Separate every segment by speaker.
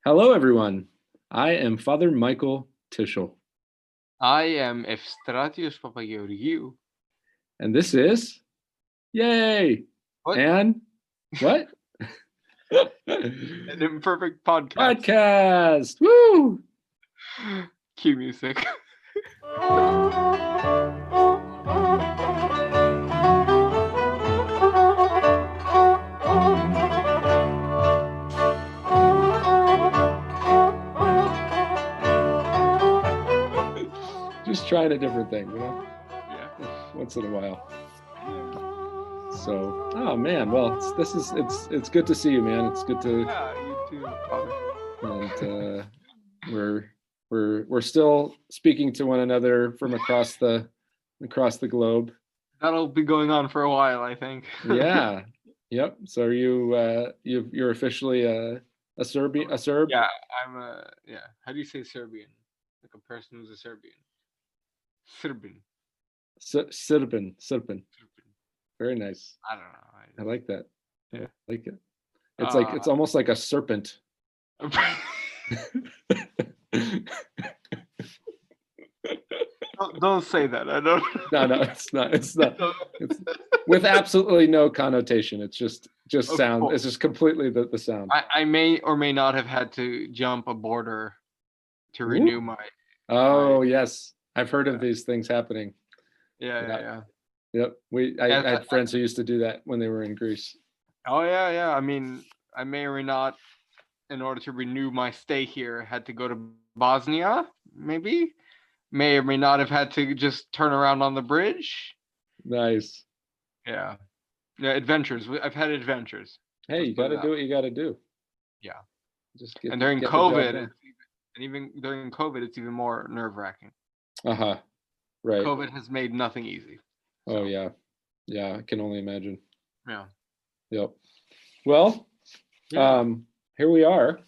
Speaker 1: Hello, everyone. I am Father Michael Tischel,
Speaker 2: I am Strati Papageorgiou.
Speaker 1: and this is Yay!
Speaker 2: What?
Speaker 1: And what?
Speaker 2: An Imperfect Podcast.
Speaker 1: Podcast! Woo!
Speaker 2: Cue music.
Speaker 1: Just trying a different thing,
Speaker 2: Yeah.
Speaker 1: once in a while. So, oh man, well, it's good to see you, man. It's good to,
Speaker 2: Yeah, you too, Father.
Speaker 1: and we're still speaking to one another from across the globe.
Speaker 2: That'll be going on for a while, I think.
Speaker 1: Yeah. Yep. So are you're officially a Serb?
Speaker 2: Yeah, I'm a How do you say Serbian? Like a person who's a Serbian. Serbian.
Speaker 1: Serbian. Very nice.
Speaker 2: I don't know.
Speaker 1: I like that.
Speaker 2: Yeah.
Speaker 1: I like it. It's almost like a serpent.
Speaker 2: Don't say that. I don't.
Speaker 1: No, it's not. It's with absolutely no connotation. It's just sound.
Speaker 2: Course.
Speaker 1: It's just completely the sound.
Speaker 2: I may or may not have had to jump a border to renew my.
Speaker 1: Oh yes, I've heard of these things happening.
Speaker 2: Yeah.
Speaker 1: Yep. I had friends who used to do that when they were in Greece.
Speaker 2: Oh yeah. I mean, I may or may not, in order to renew my stay here, had to go to Bosnia. Maybe, may or may not have had to just turn around on the bridge.
Speaker 1: Nice.
Speaker 2: Yeah. Adventures. I've had adventures.
Speaker 1: Hey, you got to do what you got to do.
Speaker 2: Yeah.
Speaker 1: Just
Speaker 2: and during COVID, even during COVID, it's even more nerve-wracking.
Speaker 1: Right.
Speaker 2: COVID has made nothing easy.
Speaker 1: So. Oh yeah, I can only imagine.
Speaker 2: Yeah.
Speaker 1: Yep. Well, here we are.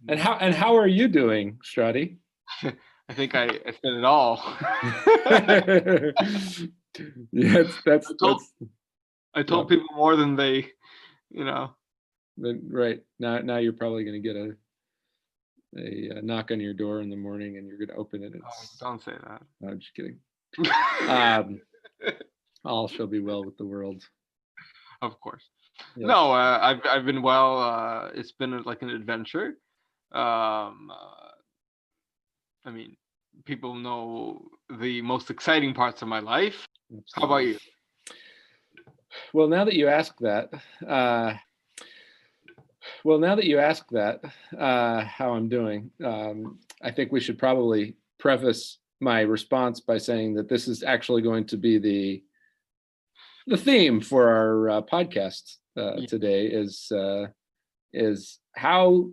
Speaker 1: And how are you doing, Strati?
Speaker 2: I think I said it all.
Speaker 1: Yeah,
Speaker 2: I told people more than they,
Speaker 1: Right now, you're probably going to get a knock on your door in the morning, and you're going to open it.
Speaker 2: Don't say that.
Speaker 1: No, I'm just kidding. All shall be well with the world.
Speaker 2: Of course.
Speaker 1: Yeah.
Speaker 2: No, I've been well. It's been like an adventure. I mean, people know the most exciting parts of my life. Absolutely. How about you?
Speaker 1: Well, now that you ask that, how I'm doing, I think we should probably preface my response by saying that this is actually going to be the theme for our podcast today is how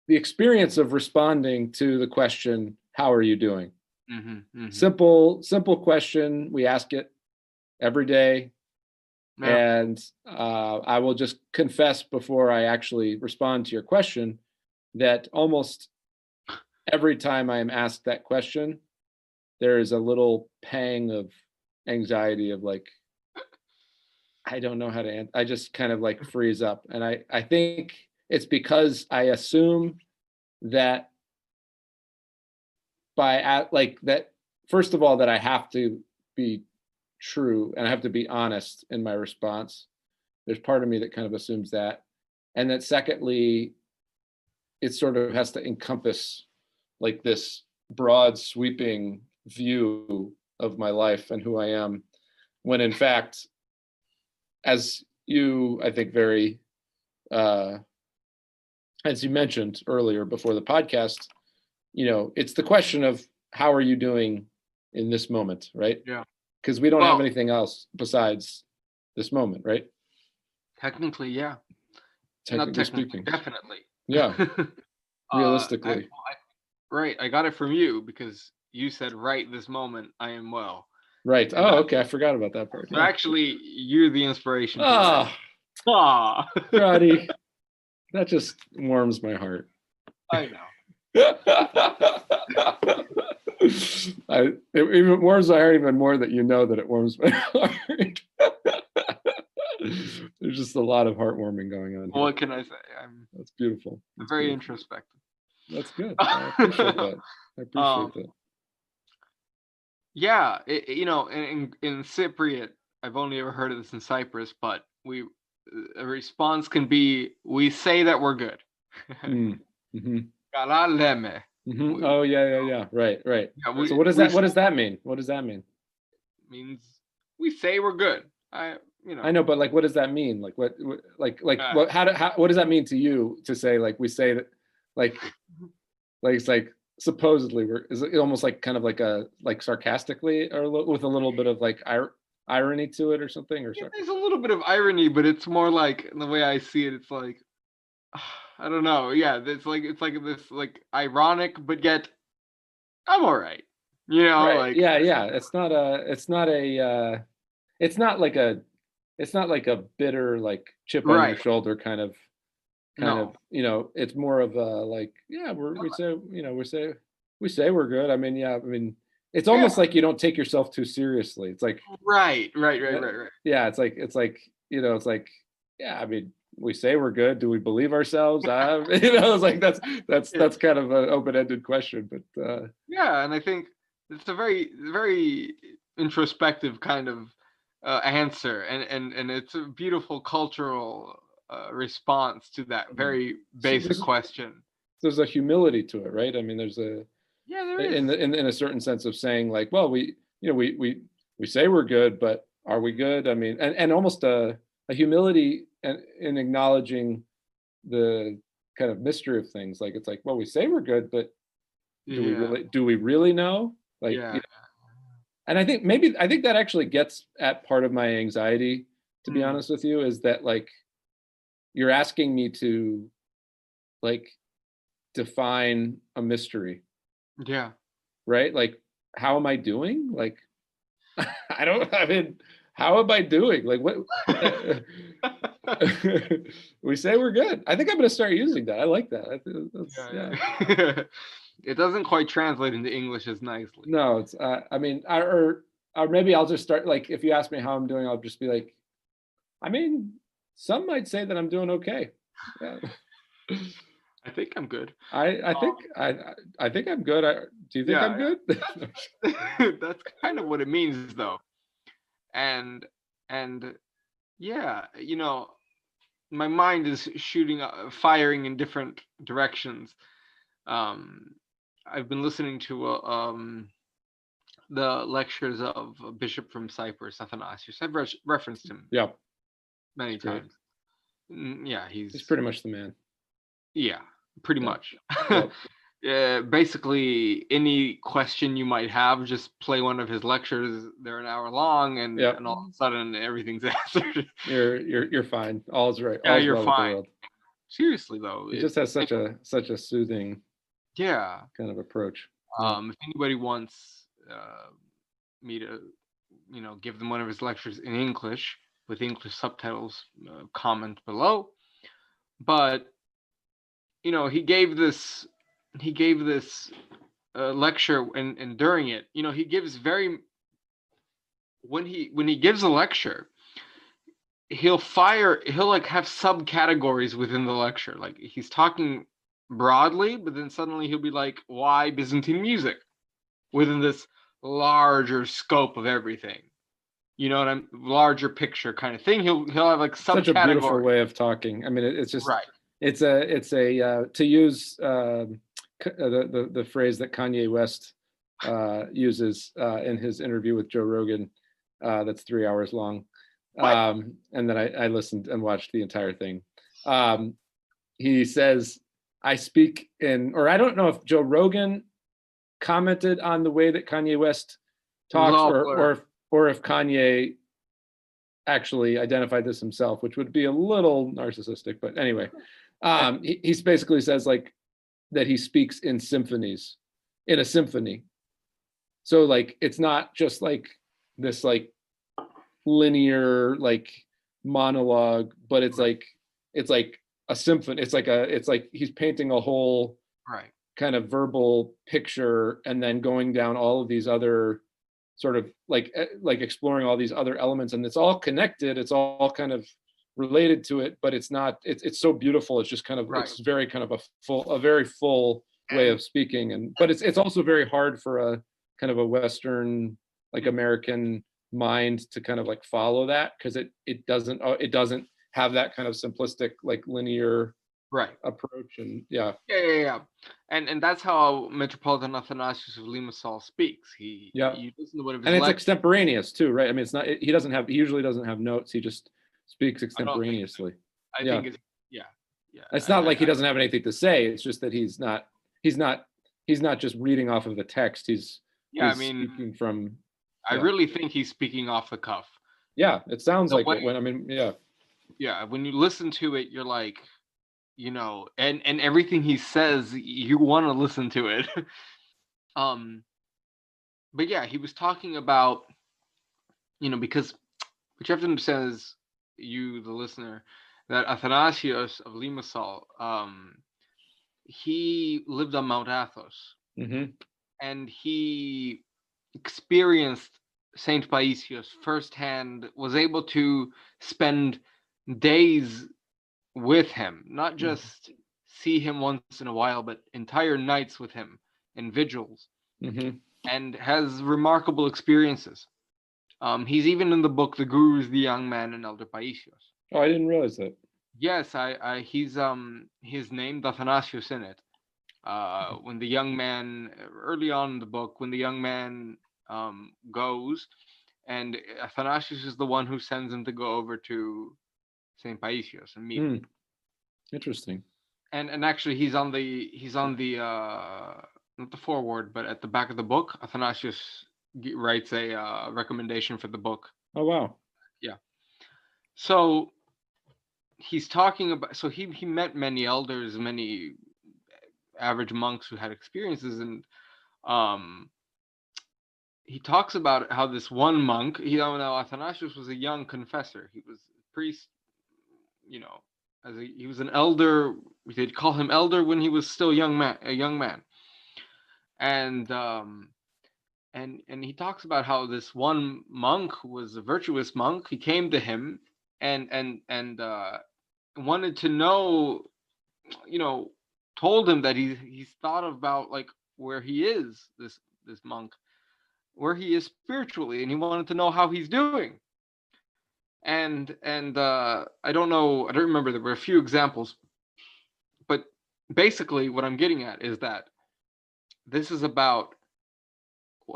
Speaker 1: the experience of responding to the question, how are you doing?
Speaker 2: Mm-hmm.
Speaker 1: Simple question. We ask it every day. Yeah. And I will just confess before I actually respond to your question that almost every time I am asked that question, there is a little pang of anxiety of like, I don't know how to answer. I just kind of like freeze up. And I think it's because I assume that first of all, that I have to be true and I have to be honest in my response. There's part of me that kind of assumes that. And that secondly, it sort of has to encompass like this broad sweeping view of my life and who I am, when in fact, as you, I think very, as you mentioned earlier before the podcast, it's the question of how are you doing in this moment, right?
Speaker 2: Yeah.
Speaker 1: Because we don't have anything else besides this moment, right?
Speaker 2: Technically, yeah.
Speaker 1: Technically speaking.
Speaker 2: Definitely.
Speaker 1: Yeah. Realistically.
Speaker 2: I got it from you because you said right this moment I am well.
Speaker 1: Right. And okay. I forgot about that part.
Speaker 2: So actually, you're the inspiration.
Speaker 1: Strati. That just warms my heart.
Speaker 2: I know.
Speaker 1: It warms my heart even more that you know that it warms my heart. There's just a lot of heartwarming going on here.
Speaker 2: What can I say?
Speaker 1: That's beautiful. That's
Speaker 2: very
Speaker 1: beautiful.
Speaker 2: introspective.
Speaker 1: That's good. I appreciate that. I appreciate that.
Speaker 2: Yeah, in Cypriot, I've only ever heard of this in Cyprus, but a response can be, we say that we're good.
Speaker 1: Mm-hmm.
Speaker 2: Καλά λέμε.
Speaker 1: Mm-hmm. Oh yeah. Right.
Speaker 2: Yeah,
Speaker 1: So what does that mean? What does that mean?
Speaker 2: Means we say we're good. I
Speaker 1: know, but like, what does that mean? Like, what does that mean to you to say, like, we say that, like it's like supposedly is it almost like kind of like sarcastically or with a little bit of like irony to it or something, or
Speaker 2: there's a little bit of irony, but it's more like, the way I see it, it's like, I don't know. Yeah, it's like this like ironic, but yet I'm all right.
Speaker 1: Right.
Speaker 2: Like
Speaker 1: yeah. It's not like a bitter, like, chip on your shoulder kind of. It's more of a like, yeah, we say we're good. I mean, it's almost like you don't take yourself too seriously. It's like
Speaker 2: right.
Speaker 1: Yeah, it's like yeah, I mean, we say we're good. Do we believe ourselves? It's like that's kind of an open-ended question, but
Speaker 2: yeah, and I think it's a very, very introspective kind of answer, and it's a beautiful cultural response to that very basic question.
Speaker 1: There's a humility to it, right? I mean, there is. In a certain sense of saying, like, well, we say we're good, but are we good? I mean, and almost a humility in acknowledging the kind of mystery of things. Like, it's like, well, we say we're good, but do we really know? Like, and I think that actually gets at part of my anxiety, to be honest with you, is that, like, you're asking me to, like, define a mystery.
Speaker 2: Yeah.
Speaker 1: Right? Like, how am I doing? Like, how am I doing? Like, what? We say we're good. I think I'm going to start using that. I like that.
Speaker 2: Yeah. It doesn't quite translate into English as nicely.
Speaker 1: No, it's, I mean, or maybe I'll just start, like, if you ask me how I'm doing, I'll just be like, I mean, some might say that I'm doing okay. Yeah.
Speaker 2: I think I'm good.
Speaker 1: I think I'm good. Do you think I'm good?
Speaker 2: That's kind of what it means, though. And yeah, my mind is firing in different directions. I've been listening to the lectures of a bishop from Cyprus, Athanasius. I've referenced him.
Speaker 1: Yeah.
Speaker 2: Many times. Yeah,
Speaker 1: he's pretty much the man.
Speaker 2: Yeah, pretty much. Basically, any question you might have, just play one of his lectures. They're an hour long, and all of a sudden everything's answered.
Speaker 1: You're fine. All's right.
Speaker 2: Yeah, you're fine. Seriously, though,
Speaker 1: he just has such a soothing, kind of approach.
Speaker 2: If anybody wants me to, give them one of his lectures in English with English subtitles, comment below. But he gave this lecture, and during it, he gives when he gives a lecture, he'll like have subcategories within the lecture. Like, he's talking broadly, but then suddenly he'll be like, why Byzantine music, within this larger scope of everything. Larger picture kind of thing. He'll have like subcategories.
Speaker 1: Such a beautiful way of talking. I mean, it's just
Speaker 2: right.
Speaker 1: It's a to use the phrase that Kanye West uses in his interview with Joe Rogan, that's 3 hours long, and then I listened and watched the entire thing. He says, I speak in, or I don't know if Joe Rogan commented on the way that Kanye West talks, or if Kanye actually identified this himself, which would be a little narcissistic, but anyway, he basically says, like, that he speaks in symphonies, in a symphony. So, like, it's not just like this, like, linear, like, monologue, but it's like a symphony. It's like he's painting a whole kind of verbal picture, and then going down all of these other sort of like exploring all these other elements, and it's all connected. It's all kind of related to it, but it's not. It's so beautiful. It's just kind of
Speaker 2: Right.
Speaker 1: it's very kind of a very full way of speaking, but it's also very hard for a kind of a Western, like American mind to kind of like follow that, because it doesn't have that kind of simplistic, like linear
Speaker 2: Right.
Speaker 1: approach. And yeah.
Speaker 2: And that's how Metropolitan Athanasius of Limassol speaks. You listen to one of his
Speaker 1: And it's
Speaker 2: lectures.
Speaker 1: extemporaneous too, right? I mean, it's not, he usually doesn't have notes. He just speaks extemporaneously.
Speaker 2: I think it's
Speaker 1: It's not like he doesn't have anything to say. It's just that he's not just reading off of the text. He's speaking from.
Speaker 2: I really think he's speaking off the cuff.
Speaker 1: Yeah, it sounds like it.
Speaker 2: Yeah, when you listen to it, you're like, and everything he says, you want to listen to it. But yeah, he was talking about, because what you have to understand is, you, the listener, that Athanasius of Limassol, he lived on Mount Athos, and he experienced Saint Paisios firsthand, was able to spend days with him, not just see him once in a while, but entire nights with him and vigils, and has remarkable experiences. He's even in the book The Guru is the Young Man and Elder Paisios.
Speaker 1: Oh, I didn't realize that.
Speaker 2: He's named Athanasius in it. When the young man, early on in the book, when the young man goes, and Athanasius is the one who sends him to go over to Saint Paisios and meet him.
Speaker 1: Interesting.
Speaker 2: And actually, he's on the not the foreword, but at the back of the book, Athanasius writes a recommendation for the book.
Speaker 1: Oh wow.
Speaker 2: Yeah. So he's talking about, so he met many elders, many average monks who had experiences, and he talks about how this one monk, now Athanasius was a young confessor. He was a priest, he was an elder. They'd call him elder when he was still a young man. And he talks about how this one monk was a virtuous monk. He came to him and wanted to know, told him that he's thought about like where he is, this monk, where he is spiritually, and he wanted to know how he's doing. And I don't remember, there were a few examples, but basically what I'm getting at is that this is about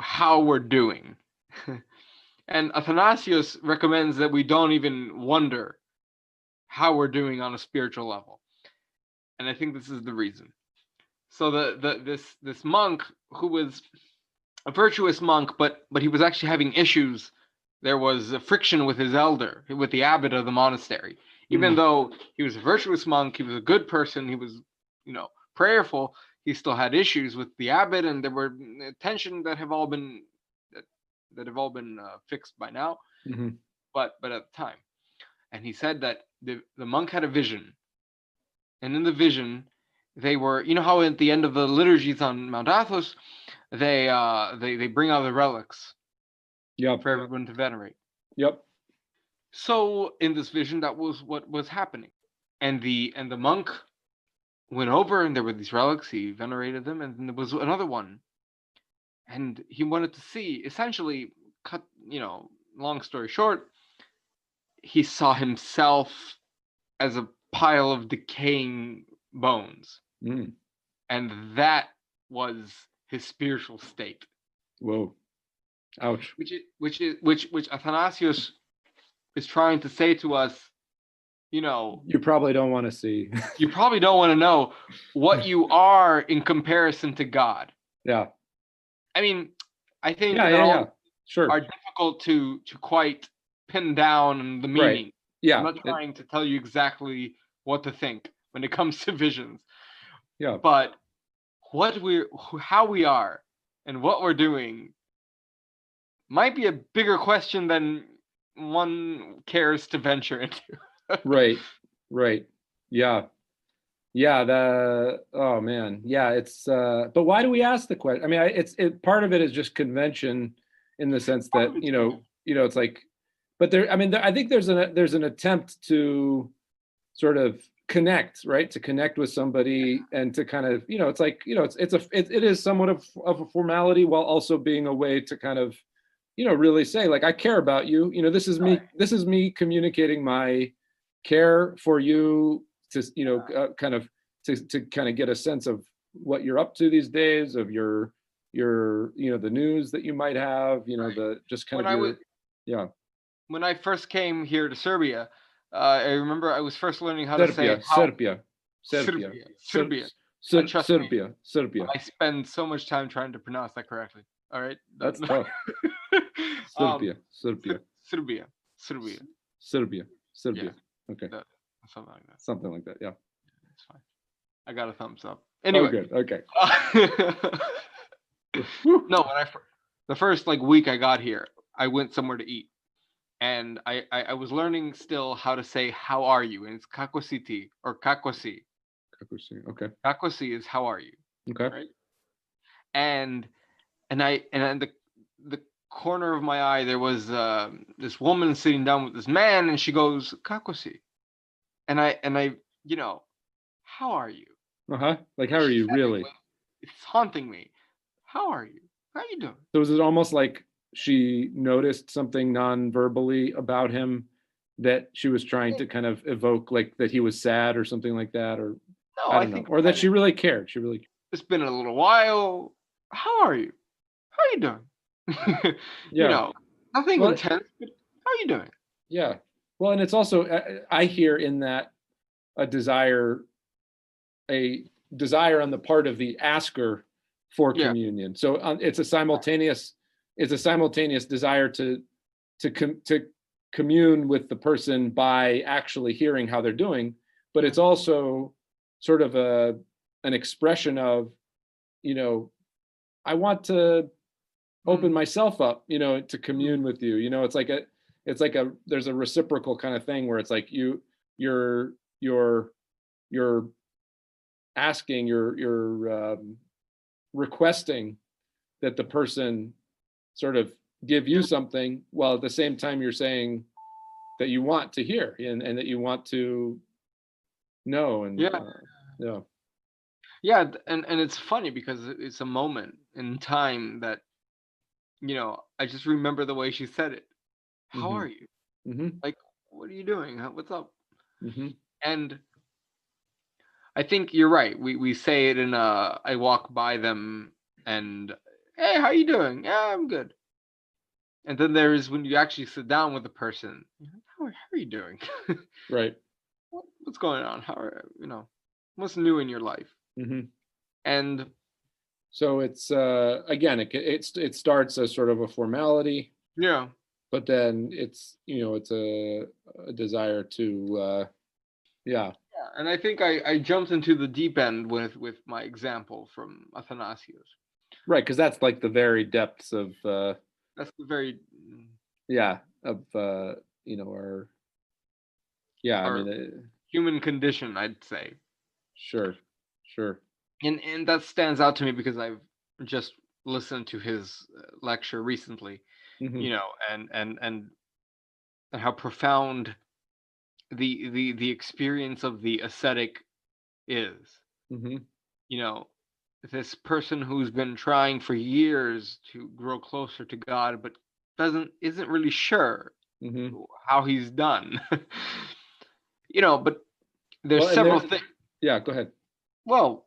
Speaker 2: how we're doing. And Athanasius recommends that we don't even wonder how we're doing on a spiritual level. And I think this is the reason. So this monk, who was a virtuous monk, but he was actually having issues. There was a friction with his elder, with the abbot of the monastery. Even though he was a virtuous monk, he was a good person, he was, prayerful, he still had issues with the abbot, and there were tension that have all been fixed by now. But at the time, and he said that the monk had a vision, and in the vision, they were, how at the end of the liturgies on Mount Athos, they bring out the relics. For everyone to venerate. So in this vision, that was what was happening, and the monk went over, and there were these relics. He venerated them, and there was another one, and he wanted to see. Essentially, long story short, he saw himself as a pile of decaying bones, and that was his spiritual state.
Speaker 1: Whoa. Ouch.
Speaker 2: Which Athanasius is trying to say to us,
Speaker 1: you probably don't want to see.
Speaker 2: You probably don't want to know what you are in comparison to God.
Speaker 1: Yeah.
Speaker 2: I mean, I think
Speaker 1: sure,
Speaker 2: are difficult to quite pin down the meaning.
Speaker 1: Right. Yeah.
Speaker 2: I'm not trying to tell you exactly what to think when it comes to visions.
Speaker 1: Yeah.
Speaker 2: But how we are and what we're doing might be a bigger question than one cares to venture into.
Speaker 1: Right. Yeah. Oh man. Yeah. It's, but why do we ask the question? I mean, part of it is just convention, in the sense that, it's like, but there, I mean, I think there's an attempt to sort of connect, right? To connect with somebody and to kind of, it's like, it is somewhat of a formality while also being a way to kind of, really say like, I care about you. This is me. This is me communicating my care for you to, kind of to kind of get a sense of what you're up to these days, of your the news that you might have, the just kind of yeah.
Speaker 2: When I first came here to Serbia, I remember I was first learning how to say
Speaker 1: Serbia.
Speaker 2: I spend so much time trying to pronounce that correctly. All right,
Speaker 1: that's tough. Serbia.
Speaker 2: Yeah.
Speaker 1: Okay.
Speaker 2: Something like that.
Speaker 1: Yeah.
Speaker 2: It's fine. I got a thumbs up. Anyway.
Speaker 1: Oh, good. Okay.
Speaker 2: No, the first week I got here, I went somewhere to eat, and I was learning still how to say "how are you," and it's "kakositi" or "kakosi."
Speaker 1: Kakosi. Okay.
Speaker 2: Kakosi is "how are you."
Speaker 1: Okay.
Speaker 2: Right. And the corner of my eye there was this woman sitting down with this man, and she goes "kakosi," and I how are you?
Speaker 1: Like, how are you really?
Speaker 2: It's haunting me. How are you? How are you doing?
Speaker 1: So was it almost like she noticed something non-verbally about him that she was trying to kind of evoke, like that he was sad or something like that, or
Speaker 2: no,
Speaker 1: I don't know, or that she really cared. She really.
Speaker 2: It's been a little while. How are you? How are you doing?
Speaker 1: Yeah.
Speaker 2: Nothing intense, but how are you doing?
Speaker 1: Yeah. Well, and it's also, I hear in that a desire on the part of the asker for communion. So it's a simultaneous desire to commune with the person by actually hearing how they're doing, but it's also sort of an expression of, I want to open myself up, to commune with you. It's like there's a reciprocal kind of thing where it's like you're asking, you're requesting that the person sort of give you something, while at the same time you're saying that you want to hear and that you want to know. And
Speaker 2: and it's funny because it's a moment in time that I just remember the way she said it. How are you? Like, what are you doing? What's up? And I think you're right. We say it in I walk by them and, hey, how you doing? Yeah, I'm good. And then there's when you actually sit down with the person. How are you doing?
Speaker 1: Right.
Speaker 2: What's going on? How are what's new in your life? And
Speaker 1: so it's again, it starts as sort of a formality.
Speaker 2: Yeah.
Speaker 1: But then it's it's a desire to yeah.
Speaker 2: And I think I jumped into the deep end with my example from Athanasius.
Speaker 1: Right, because that's like the very depths of
Speaker 2: that's the very
Speaker 1: of our
Speaker 2: human condition, I'd say.
Speaker 1: Sure.
Speaker 2: And that stands out to me because I've just listened to his lecture recently, and how profound the experience of the ascetic is. This person who's been trying for years to grow closer to God, but isn't really sure how he's done. But there's several things.
Speaker 1: Yeah, go ahead.
Speaker 2: Well,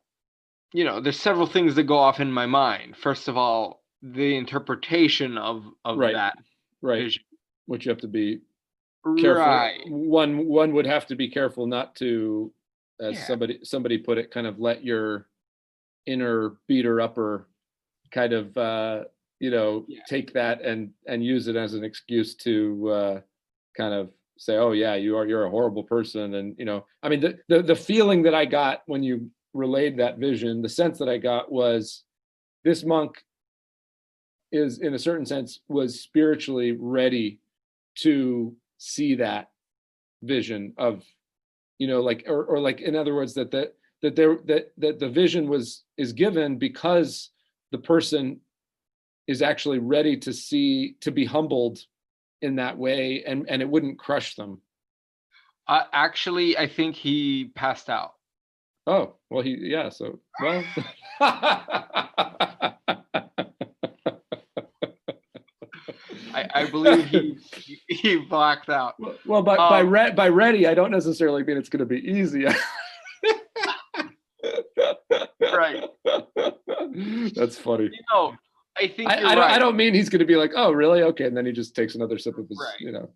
Speaker 2: there's several things that go off in my mind. First of all, the interpretation of that vision,
Speaker 1: which you have to be careful.
Speaker 2: Right.
Speaker 1: One would have to be careful not to, as somebody put it, kind of let your inner beater upper kind of take that and use it as an excuse to kind of say, oh yeah, you're a horrible person. And I mean, the feeling that I got when you relayed that vision, the sense that I got was this monk is, in a certain sense, was spiritually ready to see that vision of, or like, in other words, that the vision is given because the person is actually ready to be humbled in that way, and it wouldn't crush them?
Speaker 2: Actually, I think he passed out.
Speaker 1: Oh, well, so, well.
Speaker 2: I believe he blacked out.
Speaker 1: Well, by ready, I don't necessarily mean it's going to be easy.
Speaker 2: Right.
Speaker 1: That's funny.
Speaker 2: I think
Speaker 1: I don't mean he's going to be like, oh, really? Okay, and then he just takes another sip of his,
Speaker 2: right.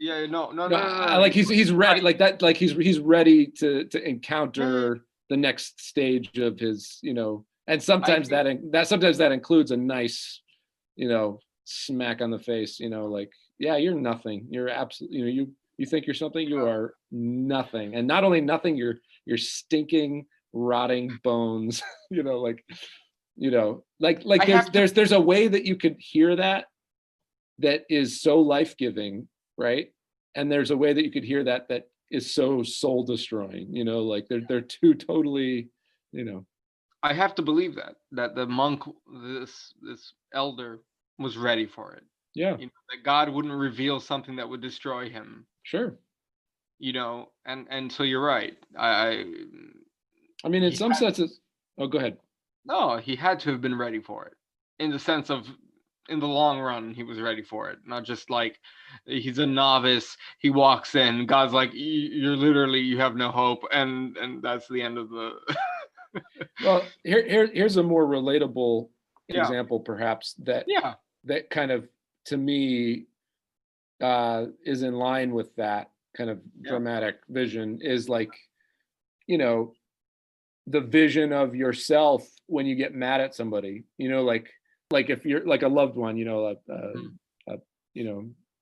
Speaker 2: Yeah, no.
Speaker 1: Like he's ready, like that, like he's ready to encounter the next stage of his, and sometimes that includes a nice, smack on the face, like, yeah, you're nothing. You're absolutely, you think you're something, you are nothing. And not only nothing, you're stinking, rotting bones, like there's a way that you could hear that is so life-giving, right? And there's a way that you could hear that is so soul destroying, like they're two totally,
Speaker 2: I have to believe that the monk, this elder, was ready for it.
Speaker 1: Yeah.
Speaker 2: That God wouldn't reveal something that would destroy him.
Speaker 1: Sure.
Speaker 2: And so you're right. I
Speaker 1: mean, in some senses. Oh, go ahead.
Speaker 2: No, he had to have been ready for it, in the sense of, in the long run, he was ready for it. Not just like he's a novice, he walks in, God's like, you have no hope, and that's the end of the.
Speaker 1: Well, here's a more relatable example, perhaps, that kind of, to me, is in line with that kind of dramatic vision, is like, the vision of yourself when you get mad at somebody, like if you're like a loved one, a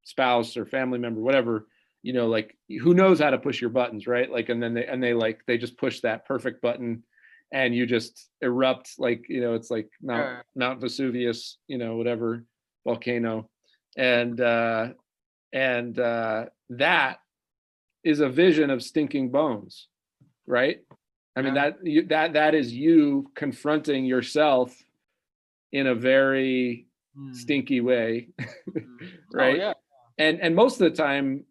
Speaker 1: spouse or family member, whatever, like, who knows how to push your buttons, right? Like, and then they just push that perfect button, and you just erupt, like, it's like Mount Vesuvius, whatever volcano, and that is a vision of stinking bones, right? I mean, that is you confronting yourself in a very stinky way, right?
Speaker 2: Oh, yeah.
Speaker 1: And most of the time,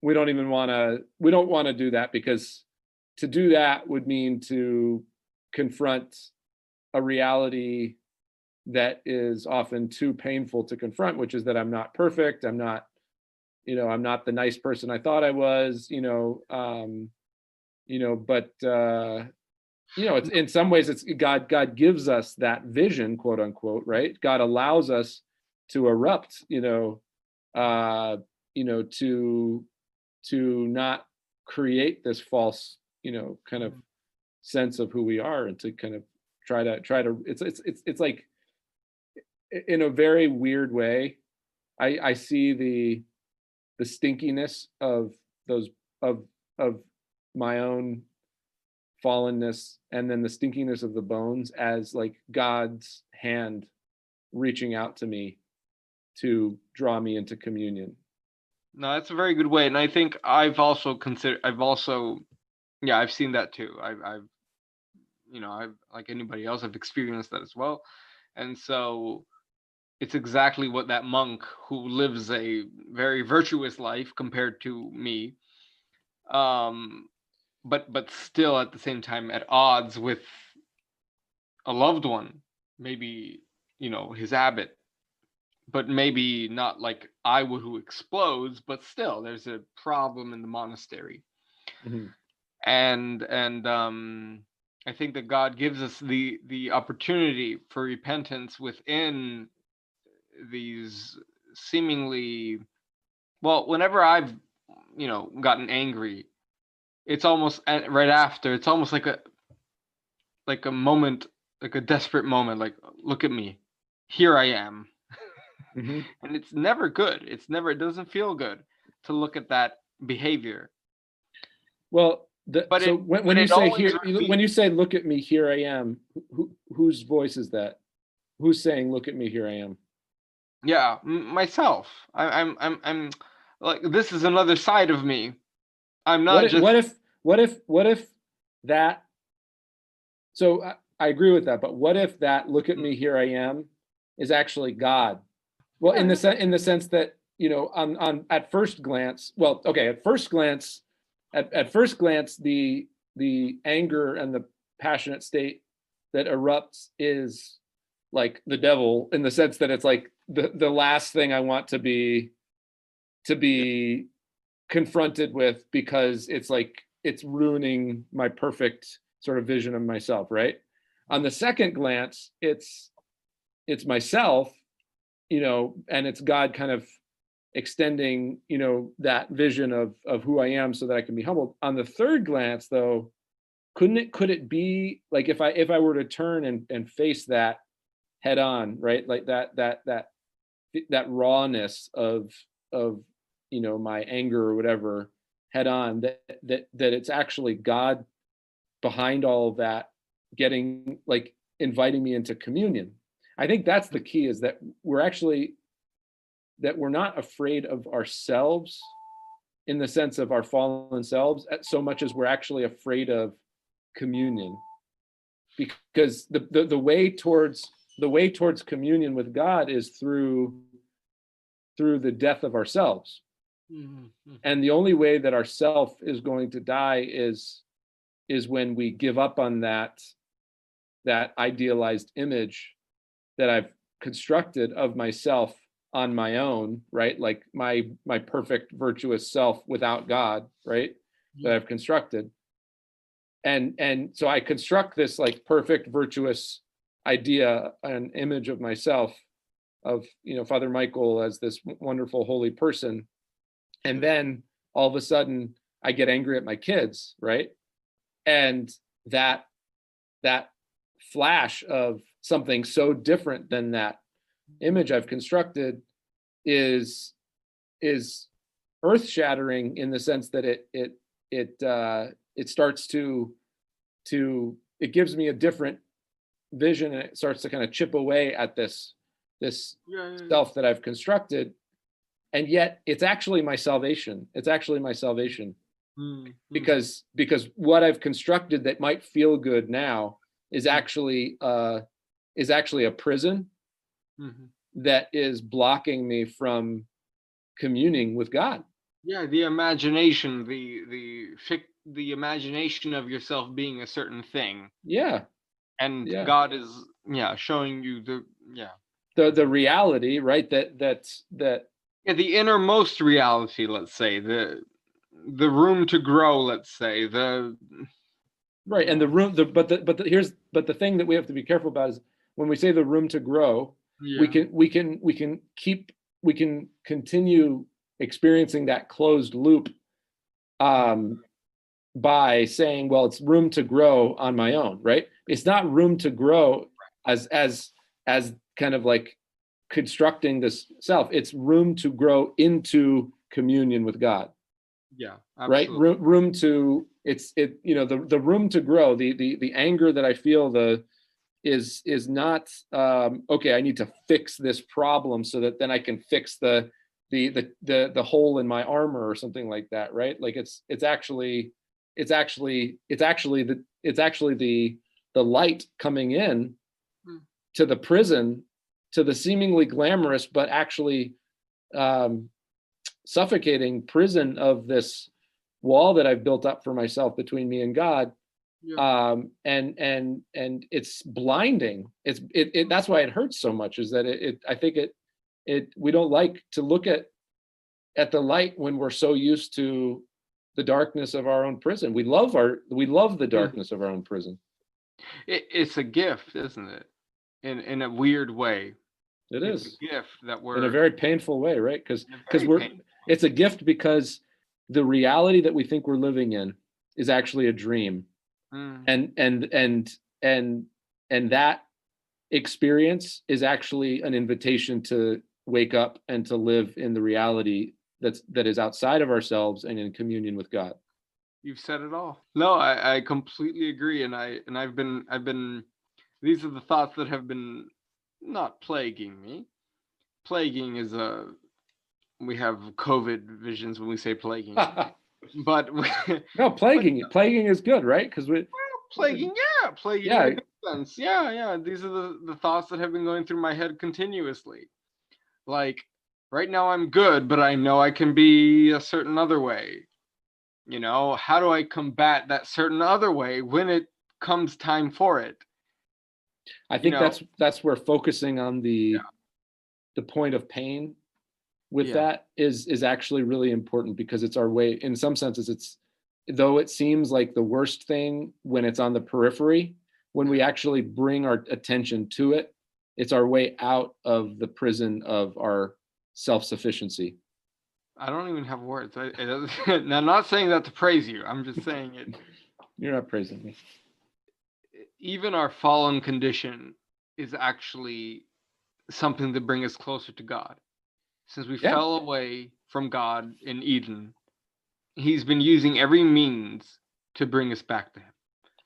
Speaker 1: we don't want to do that, because to do that would mean to confront a reality that is often too painful to confront, which is that I'm not perfect. I'm not the nice person I thought I was, but it's, in some ways, it's God gives us that vision, quote unquote, right? God allows us to erupt, to not create this false, kind of sense of who we are, and to kind of try to it's like, in a very weird way, I see the stinkiness of those of my own fallenness, and then the stinkiness of the bones, as like God's hand reaching out to me to draw me into communion.
Speaker 2: No, that's a very good way. And I think I've seen that too. I've like anybody else, I've experienced that as well. And so it's exactly what that monk, who lives a very virtuous life compared to me, but still at the same time at odds with a loved one, maybe, his abbot, but maybe not like I would, who explodes, but still there's a problem in the monastery.
Speaker 1: Mm-hmm.
Speaker 2: And I think that God gives us the opportunity for repentance within these seemingly, well, whenever I've gotten angry, it's almost right after, it's almost like a moment, like a desperate moment, like, look at me, here I am.
Speaker 1: Mm-hmm.
Speaker 2: And it's never good. It doesn't feel good to look at that behavior.
Speaker 1: Well, when you say here, when you say look at me, here I am, whose voice is that? Who's saying look at me, here I am?
Speaker 2: Yeah, myself. I'm like, this is another side of me. I'm not
Speaker 1: what if that, so I agree with that, but what if that look at me, here I am is actually God? Well, in the sense that, on at first glance, at first glance, the anger and the passionate state that erupts is like the devil, in the sense that it's like the last thing I want to be confronted with, because it's like it's ruining my perfect sort of vision of myself, right? On the second glance, it's myself, and it's God kind of extending, that vision of who I am so that I can be humbled. On the third glance, though, could it be like, if I were to turn and face that head on, right? Like that rawness of my anger or whatever head on, that it's actually God behind all of that, inviting me into communion. I think that's the key, is that we're not afraid of ourselves in the sense of our fallen selves, so much as we're actually afraid of communion, because the way towards communion with God is through the death of ourselves. Mm-hmm. And the only way that our self is going to die is when we give up on that idealized image that I've constructed of myself on my own, right? Like my perfect virtuous self without God, right? Mm-hmm. That I've constructed. And so I construct this like perfect virtuous idea, an image of myself, of Father Michael as this wonderful holy person. And then all of a sudden I get angry at my kids, right? And that flash of something so different than that image I've constructed is earth-shattering, in the sense that it starts to it gives me a different vision, and it starts to kind of chip away at this self that I've constructed. And yet it's actually my salvation. Mm-hmm. Because what I've constructed that might feel good now is actually a prison, mm-hmm. that is blocking me from communing with God.
Speaker 2: Yeah, the imagination, the imagination of yourself being a certain thing.
Speaker 1: Yeah.
Speaker 2: And God is showing you
Speaker 1: the reality, right? That
Speaker 2: the innermost reality, let's say, the room to grow, let's say,
Speaker 1: right. And the room, but the thing that we have to be careful about is, when we say the room to grow, we can continue experiencing that closed loop by saying, well, it's room to grow on my own, right? It's not room to grow as kind of like constructing this self. It's room to grow into communion with God.
Speaker 2: Yeah, absolutely.
Speaker 1: Right. Room to the room to grow. The anger that I feel is not okay. I need to fix this problem so that then I can fix the hole in my armor or something like that, right? Like it's actually the light coming in to the prison, to the seemingly glamorous but actually suffocating prison of this wall that I've built up for myself between me and God. Yeah. And it's blinding. That's why it hurts so much, is that I think we don't like to look at the light when we're so used to the darkness of our own prison. We love the darkness of our own prison.
Speaker 2: It's a gift, isn't it? In a weird way.
Speaker 1: It's
Speaker 2: a gift that we're
Speaker 1: in a very painful way, right? Because it's a gift because the reality that we think we're living in is actually a dream. And that experience is actually an invitation to wake up and to live in the reality that is outside of ourselves and in communion with God.
Speaker 2: You've said it all. No, I completely agree, and I've been these are the thoughts that have been not plaguing me. Plaguing is we have COVID visions when we say plaguing. But
Speaker 1: no, plaguing is good, right? Because
Speaker 2: plaguing makes sense. Yeah. These are the thoughts that have been going through my head continuously. Like, right now I'm good, but I know I can be a certain other way. How do I combat that certain other way when it comes time for it?
Speaker 1: I think that's where focusing on the point of pain with that is actually really important, because it's our way, in some senses, though it seems like the worst thing when it's on the periphery, when we actually bring our attention to it, it's our way out of the prison of our self-sufficiency.
Speaker 2: I don't even have words. I'm not saying that to praise you. I'm just saying it.
Speaker 1: You're not praising me.
Speaker 2: Even our fallen condition is actually something to bring us closer to God. Since we fell away from God in Eden, he's been using every means to bring us back to him.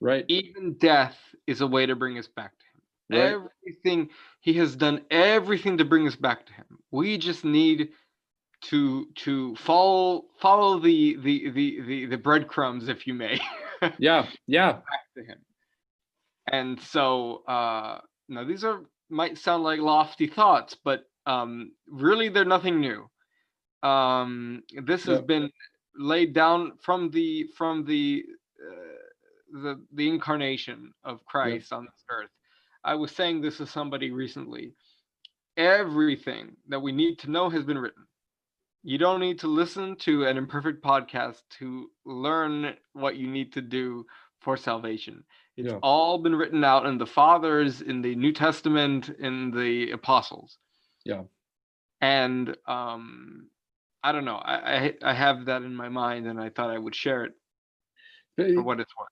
Speaker 1: Right.
Speaker 2: Even death is a way to bring us back to him. Right. Everything, he has done everything to bring us back to him. We just need to follow the breadcrumbs, if you may.
Speaker 1: Yeah.
Speaker 2: Back to him. And so now these might sound like lofty thoughts, but really they're nothing new. This has been laid down from the incarnation of Christ on this earth. I was saying this to somebody recently. Everything that we need to know has been written. You don't need to listen to an Imperfect podcast to learn what you need to do for salvation. It's all been written out in the fathers, in the New Testament, in the apostles.
Speaker 1: Yeah.
Speaker 2: And I don't know. I have that in my mind, and I thought I would share it for what it's worth.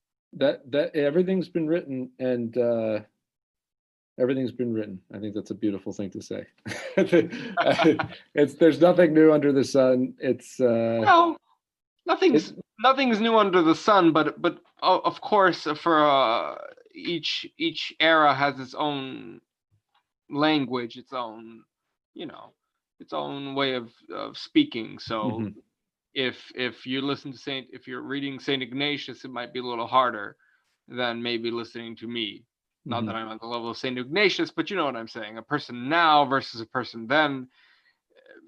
Speaker 1: That everything's been written, and everything's been written. I think that's a beautiful thing to say. There's nothing new under the sun.
Speaker 2: Well, nothing's new under the sun, but of course, for each era has its own language, its own its own way of speaking. So if you listen to if you're reading Saint Ignatius, it might be a little harder than maybe listening to me. Not that I'm at the level of Saint Ignatius, but you know what I'm saying. A person now versus a person then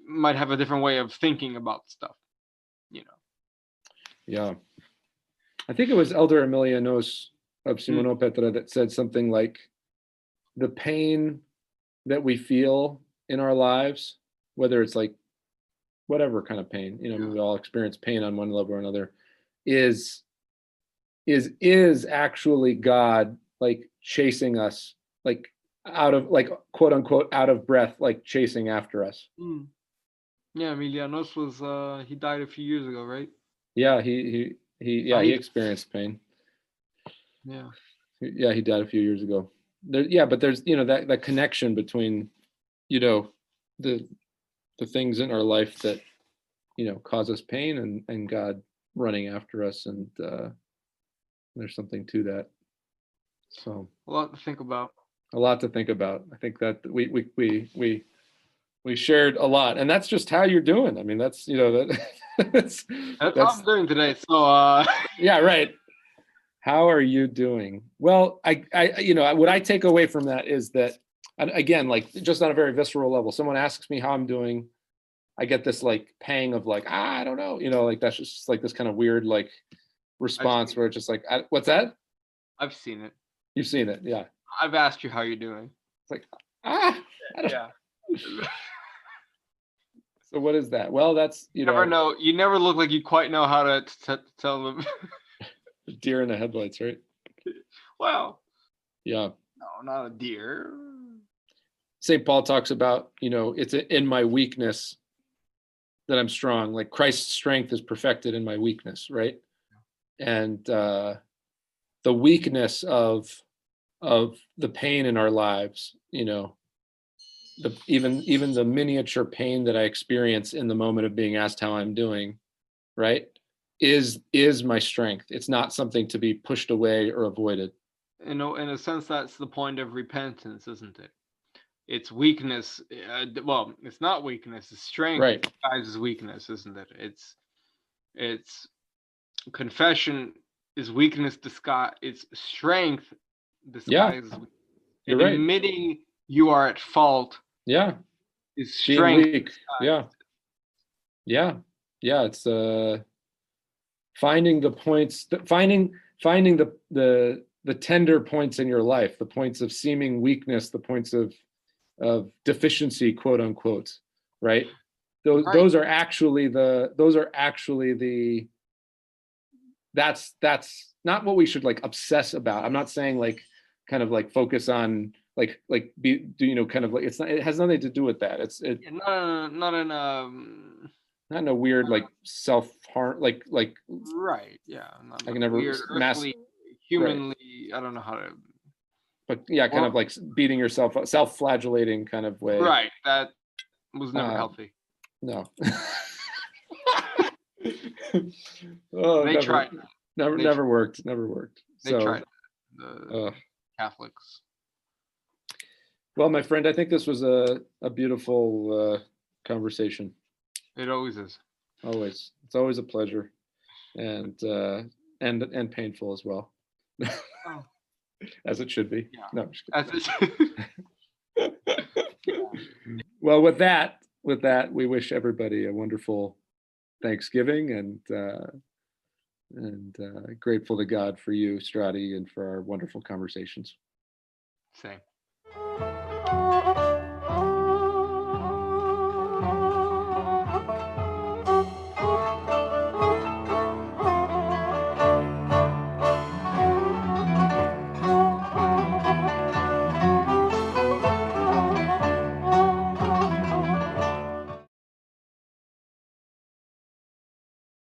Speaker 2: might have a different way of thinking about stuff.
Speaker 1: Yeah. I think it was Elder Emilianos of Simona Petra that said something like, the pain that we feel in our lives, whether it's like whatever kind of pain, we all experience pain on one level or another, is actually God like chasing us, like out of, like, quote unquote, out of breath, like chasing after us.
Speaker 2: Yeah, Emilianos was he died a few years ago, right?
Speaker 1: Yeah, he experienced pain.
Speaker 2: Yeah.
Speaker 1: Yeah, he died a few years ago. But there's that connection between the things in our life that cause us pain and God running after us, and there's something to that. So
Speaker 2: a lot to think about.
Speaker 1: I think that we shared a lot, and that's just how you're doing. I mean, that's that's
Speaker 2: how I'm doing today. So
Speaker 1: yeah, right. How are you doing? Well, I what I take away from that is that, and again, like just on a very visceral level, someone asks me how I'm doing, I get this like pang of like, I don't know, like that's just like this kind of weird like response where it's just like, what's that?
Speaker 2: I've seen it.
Speaker 1: You've seen it, yeah.
Speaker 2: I've asked you how you're doing.
Speaker 1: It's like, I don't know. So what is that? Well, that's
Speaker 2: you never know. You never look like you quite know how to tell them.
Speaker 1: Deer in the headlights, right?
Speaker 2: Well,
Speaker 1: yeah.
Speaker 2: No, not a deer.
Speaker 1: St. Paul talks about, it's in my weakness that I'm strong. Like Christ's strength is perfected in my weakness, right? And the weakness of the pain in our lives, even the miniature pain that I experience in the moment of being asked how I'm doing, right, is my strength. It's not something to be pushed away or avoided.
Speaker 2: In a sense, that's the point of repentance, isn't it? It's weakness. Well, it's not weakness. It's strength.
Speaker 1: Right.
Speaker 2: Disguises weakness, isn't it? It's confession is weakness disguise. It's strength disguises.
Speaker 1: You're right.
Speaker 2: Admitting you are at fault.
Speaker 1: Yeah.
Speaker 2: is
Speaker 1: being
Speaker 2: strength.
Speaker 1: weak. Yeah. It's finding the points, finding the tender points in your life, the points of seeming weakness, the points of deficiency, quote unquote, right? Those are actually the that's not what we should like obsess about. I'm not saying like kind of like focus on like be you know kind of like it's not, it has nothing to do with that. It's
Speaker 2: not in
Speaker 1: not in a weird like self-harm like
Speaker 2: right, yeah, not
Speaker 1: I can never
Speaker 2: weird earthly, humanly, right. I don't know how to,
Speaker 1: but yeah, kind of like beating yourself up, self-flagellating kind of way.
Speaker 2: Right, that was never healthy.
Speaker 1: No. Oh,
Speaker 2: they tried.
Speaker 1: Never worked.
Speaker 2: They tried. The Catholics.
Speaker 1: Well, my friend, I think this was a beautiful conversation.
Speaker 2: It always is.
Speaker 1: Always. It's always a pleasure, and painful as well.
Speaker 2: Oh.
Speaker 1: As it should be.
Speaker 2: Yeah.
Speaker 1: No, I'm just
Speaker 2: kidding.
Speaker 1: Well, with that, we wish everybody a wonderful Thanksgiving, and grateful to God for you, Strati, and for our wonderful conversations.
Speaker 2: Same.